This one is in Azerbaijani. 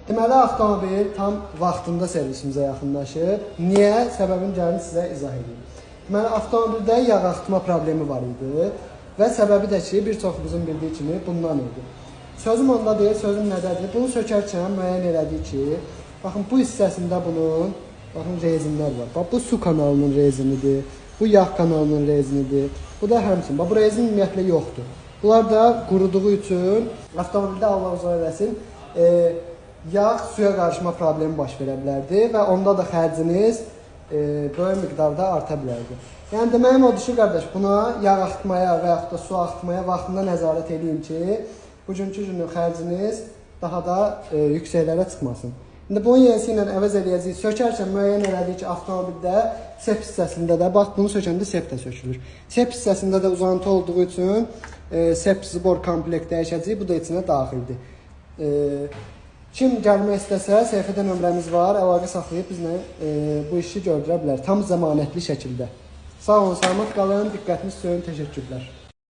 Deməli, avtomobil tam vaxtında servisimizə yaxınlaşır. Niyə? Səbəbin gəlin sizə izah edeyim. Deməli, avtomobildə yağ axıtma problemi var idi və səbəbi də ki, bir çoxumuzun bildiyi kimi bundan idi. Sözüm onda deyil, sözüm nədədir? Bunu sökərkən müəyyən elədik ki, baxın, bu hissəsində bunun rezinlər var. Bax, bu su kanalının rezinidir, bu yağ kanalının rezinidir, bu da həmçinin. Bax, bu rezin ümumiyyətlə yoxdur. Bunlar da quruduğu üçün avtomobildə Allah uzaq eləsin, yağ suya qarışma problemi baş verə bilərdi və onda da xərciniz böyük miqdarda arta bilərdi. Yəni deməyim odur ki, qardaş, buna yağ axıtmaya və yaxud da su axıtmaya vaxtında nəzarət edin ki, bugünkü günün xərciniz daha da yüksəklərə çıxmasın. İndi bunun yenisi ilə əvəz edəcəyik. Sökərkən müəyyən elədik ki, avtomobildə sep hissəsində də, bax, bunu sökəndə sep də sökülür. Sep hissəsində də uzantı olduğu üçün sep zbor komplekt dəyişəcəyik, bu da içinə daxildir. Kim gəlmək istəsə, səhifədə nömrəmiz var, əlaqə saxlayıb bizlə bu işi gördürə bilər, tam zəmanətli şəkildə. Sağ olun, salamat qalın, diqqətiniz üçün təşəkkürlər.